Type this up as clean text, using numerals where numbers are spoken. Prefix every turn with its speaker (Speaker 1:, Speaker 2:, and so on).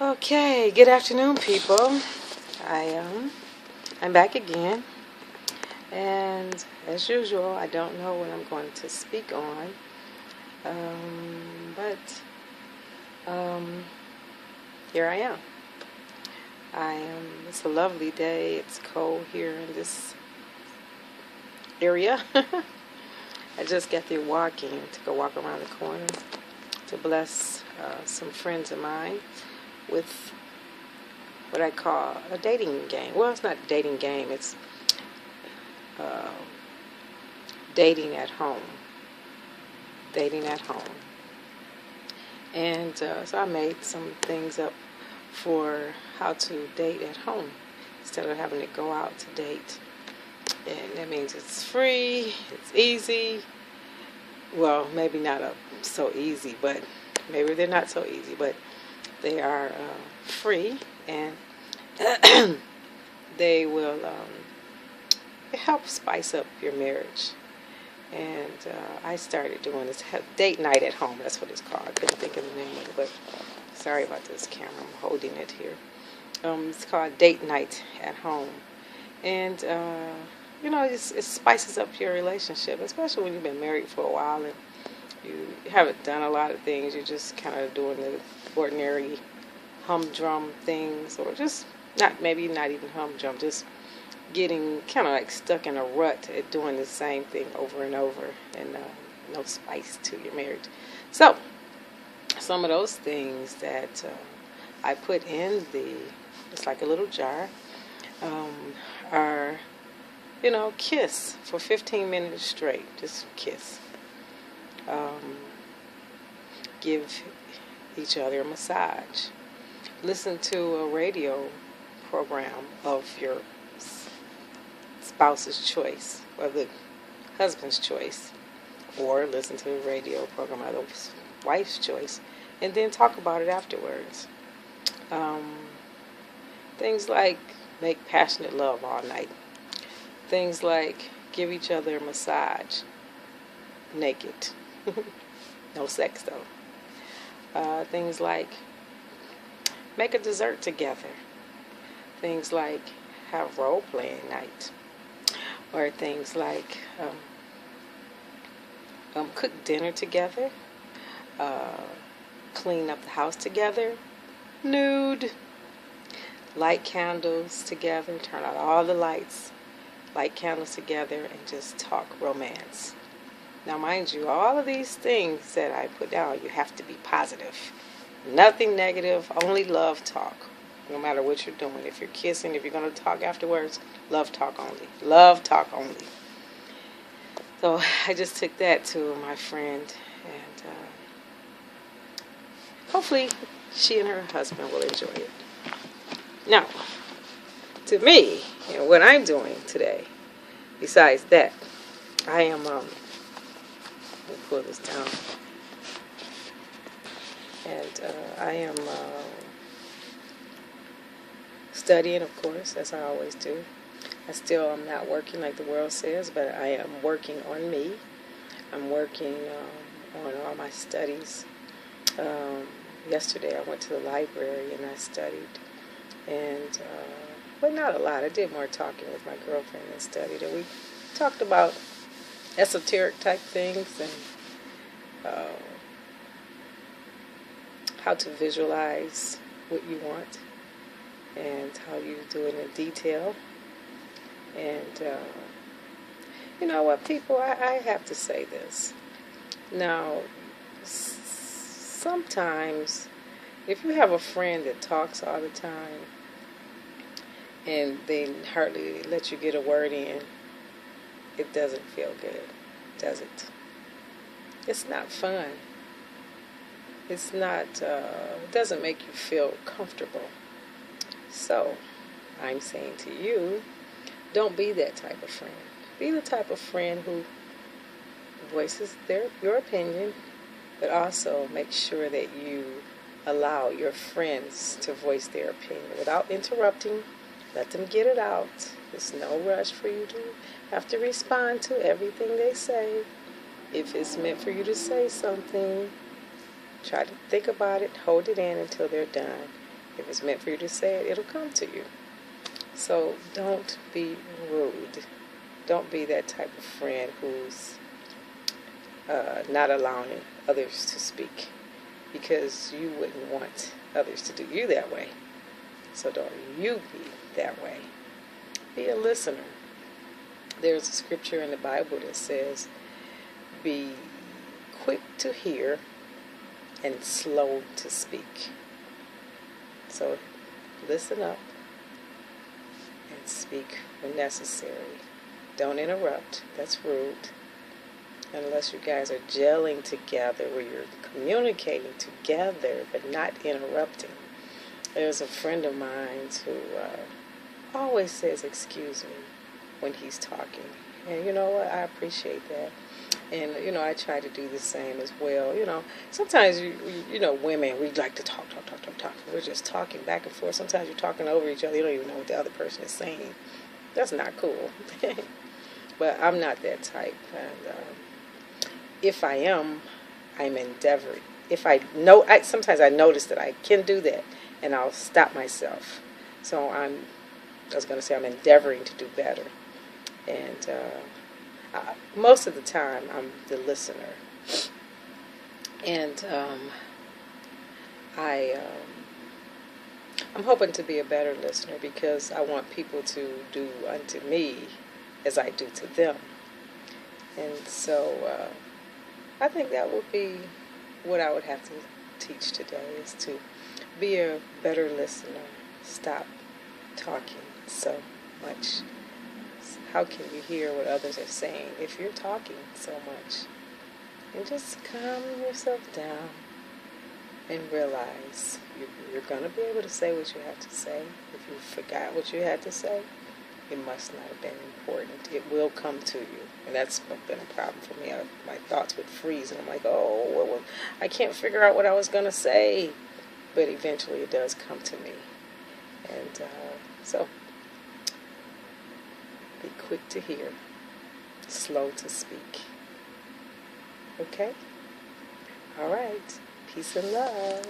Speaker 1: Okay, good afternoon, people. I'm back again, and as usual, I don't know what I'm going to speak on, but here I am. It's a lovely day. It's cold here in this area. I just got through walking to go walk around the corner to bless some friends of mine with what I call a dating game. Well, it's not a dating game. It's uh, dating at home. Dating at home. And so I made some things up for how to date at home instead of having to go out to date. And that means it's free, it's easy. Well, maybe not so easy, but maybe they're not so easy, but they are free, and they will help spice up your marriage. And I started doing this date night at home. That's what it's called. I couldn't think of the name of it, but sorry about this camera. I'm holding it here. It's called Date Night at Home. And, it spices up your relationship, especially when you've been married for a while and you haven't done a lot of things. You're just kind of doing the ordinary humdrum things, or just not even humdrum, just getting kind of like stuck in a rut at doing the same thing over and over, and no spice to your marriage. So some of those things that I put in it's like a little jar, are, kiss for 15 minutes straight. Just kiss. Give each other a massage. Listen to a radio program of your spouse's choice, or the husband's choice, or listen to a radio program of the wife's choice, and then talk about it afterwards. Things like make passionate love all night. Things like give each other a massage naked. No sex though. Things like make a dessert together. Things like have role-playing night. Or things like cook dinner together. Clean up the house together. Nude. Light candles together. Turn out all the lights. Light candles together and just talk romance. Now, mind you, all of these things that I put down, you have to be positive. Nothing negative, only love talk. No matter what you're doing. If you're kissing, if you're going to talk afterwards, love talk only. Love talk only. So I just took that to my friend, and hopefully she and her husband will enjoy it. Now, to me, what I'm doing today, besides that, I am, let me pull this down, and I am studying, of course, as I always do. I still am not working like the world says, but I am working on me. I'm working on all my studies. Yesterday I went to the library and I studied, and but not a lot. I did more talking with my girlfriend than studied, and we talked about esoteric type things and how to visualize what you want and how you do it in detail. And you know what, people, I have to say this. Now, sometimes if you have a friend that talks all the time and they hardly let you get a word in, it doesn't feel good, does it? It's not fun. It's not, it doesn't make you feel comfortable. So, I'm saying to you, don't be that type of friend. Be the type of friend who voices your opinion, but also make sure that you allow your friends to voice their opinion without interrupting. Let them get it out. There's no rush for you to have to respond to everything they say. If it's meant for you to say something, try to think about it, hold it in until they're done, If it's meant for you to say it, it'll come to you. So don't be rude. Don't be that type of friend who's not allowing others to speak, because you wouldn't want others to do you that way. So don't you be that way. Be a listener. There's a scripture in the Bible that says, be quick to hear and slow to speak. So listen up and speak when necessary. Don't interrupt. That's rude. Unless you guys are gelling together, where you're communicating together but not interrupting. There's a friend of mine who always says excuse me when he's talking. And you know what? I appreciate that. And, I try to do the same as well. Sometimes, women, we like to talk. We're just talking back and forth. Sometimes you're talking over each other. You don't even know what the other person is saying. That's not cool. But I'm not that type. And if I am, I'm endeavoring. Sometimes I notice that I can do that, and I'll stop myself. So I'm endeavoring to do better. And most of the time, I'm the listener. And I'm hoping to be a better listener, because I want people to do unto me as I do to them. And so I think that would be what I would have to teach today, is to be a better listener. Stop talking so much. How can you hear what others are saying if you're talking so much? And just calm yourself down and realize you're going to be able to say what you have to say. If you forgot what you had to say, it must not have been important. It will come to you. And that's been a problem for me. My thoughts would freeze, and I'm like, I can't figure out what I was going to say. But eventually it does come to me. And so be quick to hear, slow to speak. Okay? All right. Peace and love.